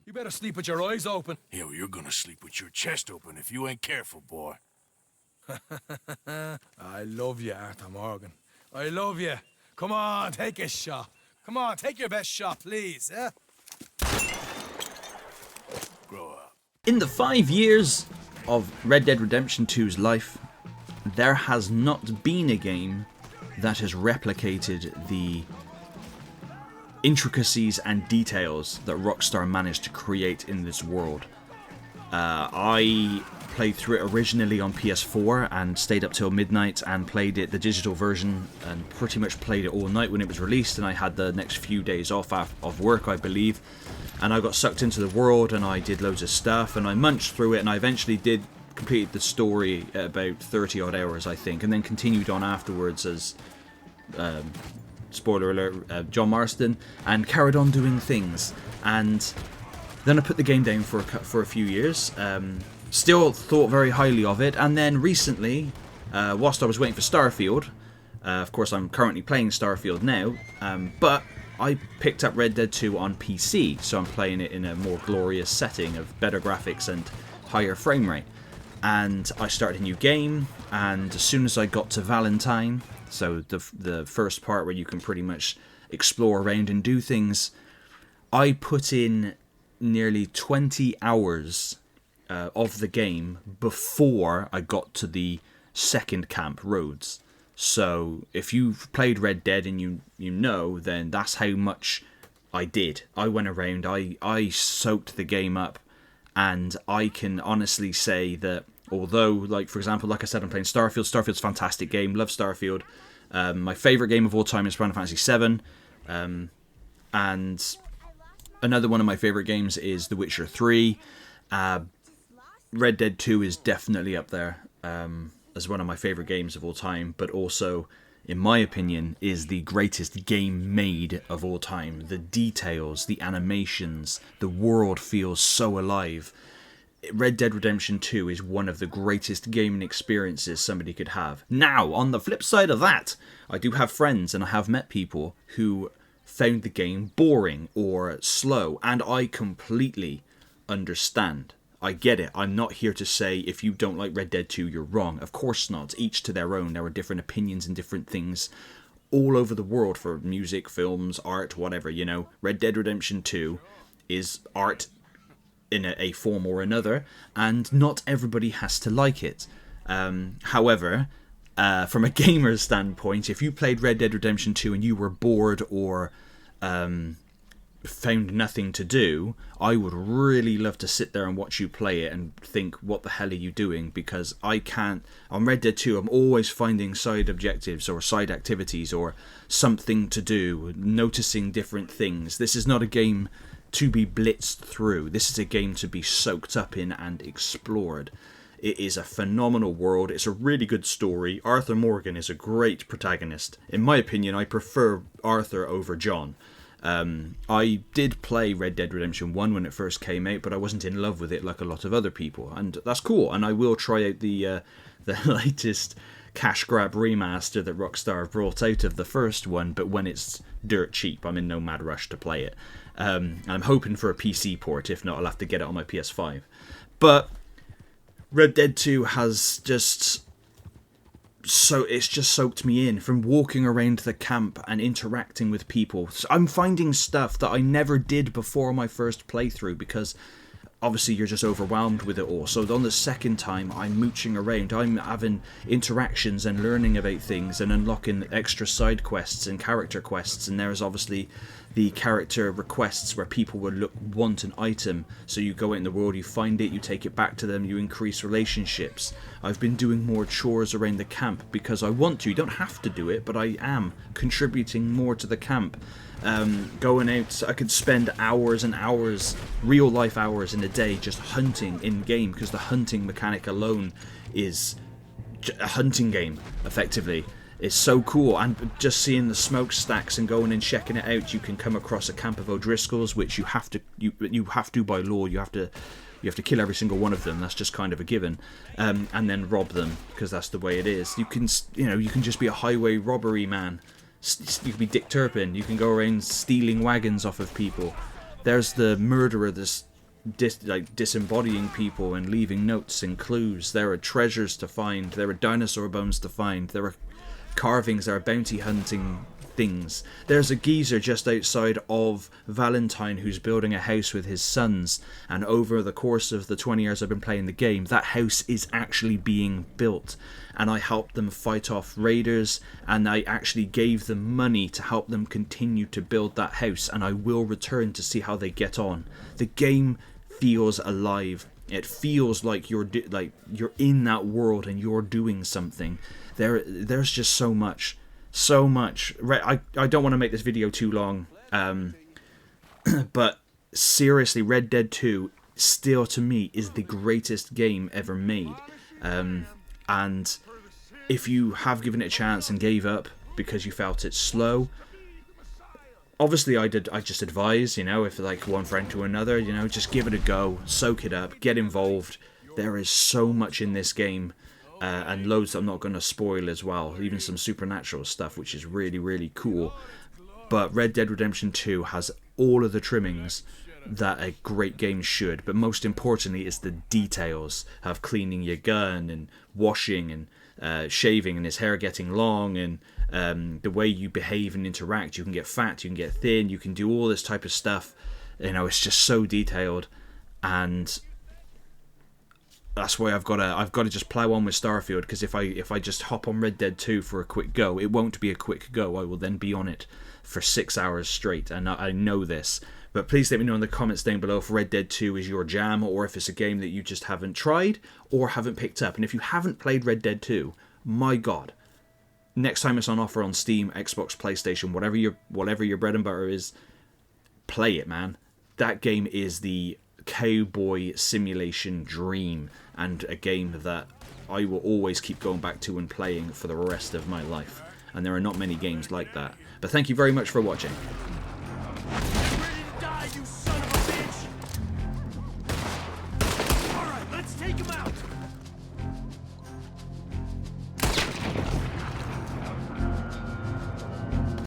You better sleep with your eyes open. Yo, you're gonna sleep with your chest open if you ain't careful, boy. I love you, Arthur Morgan. I love you. Come on, take a shot. Come on, take your best shot, please, eh? Grow up. In the 5 years of Red Dead Redemption 2's life, there has not been a game that has replicated the intricacies and details that Rockstar managed to create in this world. I played through it originally on PS4 and stayed up till midnight and played it, the digital version, and pretty much played it all night when it was released, and I had the next few days off of work, I believe, and I got sucked into the world and I did loads of stuff and I munched through it, and I eventually did complete the story at about 30 odd hours, I think, and then continued on afterwards as spoiler alert, John Marston, and carried on doing things. And then I put the game down for a few years. Still thought very highly of it, and then recently, whilst I was waiting for Starfield, of course I'm currently playing Starfield now, but I picked up Red Dead 2 on PC, so I'm playing it in a more glorious setting of better graphics and higher frame rate. And I started a new game, and as soon as I got to Valentine, so the first part where you can pretty much explore around and do things, I put in nearly 20 hours of the game before I got to the second camp, Rhodes. So if you've played Red Dead and you know, then that's how much I did. I went around, I soaked the game up, and I can honestly say that although, like, for example, like I said, I'm playing Starfield. Starfield's a fantastic game. Love Starfield. My favourite game of all time is Final Fantasy VII. And another one of my favourite games is The Witcher 3. Red Dead 2 is definitely up there as one of my favourite games of all time, but also, in my opinion, is the greatest game made of all time. The details, the animations, the world feels so alive. Red Dead Redemption 2 is one of the greatest gaming experiences somebody could have. Now, on the flip side of that, I do have friends and I have met people who found the game boring or slow, and I completely understand. I get it. I'm not here to say if you don't like Red Dead 2, you're wrong. Of course not. Each to their own. There are different opinions and different things all over the world for music, films, art, whatever, you know. Red Dead Redemption 2 is art in a form or another, and not everybody has to like it. However, from a gamer's standpoint, if you played Red Dead Redemption 2 and you were bored or found nothing to do, I would really love to sit there and watch you play it and think, what the hell are you doing? Because I can't. On Red Dead 2, I'm always finding side objectives or side activities or something to do, noticing different things. This is not a game to be blitzed through. This is a game to be soaked up in and explored. It is a phenomenal world. It's a really good story. Arthur Morgan is a great protagonist. In my opinion, I prefer Arthur over John. I did play Red Dead Redemption 1 when it first came out, but I wasn't in love with it like a lot of other people, and that's cool. And I will try out the latest cash grab remaster that Rockstar have brought out of the first one, but when it's dirt cheap. I'm in no mad rush to play it. And I'm hoping for a PC port. If not, I'll have to get it on my PS5. But Red Dead 2 has just... So it's just soaked me in from walking around the camp and interacting with people. So I'm finding stuff that I never did before my first playthrough, because obviously you're just overwhelmed with it all. So on the second time, I'm mooching around. I'm having interactions and learning about things and unlocking extra side quests and character quests. And there's obviously the character requests where people would want an item. So you go out in the world, you find it, you take it back to them, you increase relationships. I've been doing more chores around the camp because I want to. You don't have to do it, but I am contributing more to the camp. Going out, I could spend hours and hours, real life hours in a day just hunting in game, because the hunting mechanic alone is a hunting game, effectively. It's so cool, and just seeing the smokestacks and going and checking it out, you can come across a camp of O'Driscolls, which you have to by law, you have to kill every single one of them. That's just kind of a given, and then rob them, because that's the way it is. You can just be a highway robbery man. You can be Dick Turpin. You can go around stealing wagons off of people. There's the murderer, this disembodying people and leaving notes and clues. There are treasures to find. There are dinosaur bones to find. There are carvings. There are bounty hunting things. There's a geezer just outside of Valentine who's building a house with his sons, and over the course of the 20 years I've been playing the game, that house is actually being built, and I helped them fight off raiders, and I actually gave them money to help them continue to build that house, and I will return to see how they get on. The game feels alive. It feels like you're in that world and you're doing something. There's just so much. I don't want to make this video too long, but seriously, Red Dead 2 still to me is the greatest game ever made, and if you have given it a chance and gave up because you felt it slow, obviously I just advise, if like one friend to another, just give it a go, soak it up, get involved. There is so much in this game. And loads that I'm not going to spoil as well, even some supernatural stuff, which is really, really cool. But Red Dead Redemption 2 has all of the trimmings that a great game should, but most importantly is the details of cleaning your gun and washing and shaving and his hair getting long, and the way you behave and interact. You can get fat, you can get thin, you can do all this type of stuff. It's just so detailed, and that's why I've got to just plow on with Starfield, because if I just hop on Red Dead 2 for a quick go, it won't be a quick go. I will then be on it for 6 hours straight, and I know this. But please let me know in the comments down below if Red Dead 2 is your jam, or if it's a game that you just haven't tried or haven't picked up. And if you haven't played Red Dead 2, my God, next time it's on offer on Steam, Xbox, PlayStation, whatever your bread and butter is, play it, man. That game is the cowboy simulation dream, and a game that I will always keep going back to and playing for the rest of my life. And there are not many games like that. But thank you very much for watching.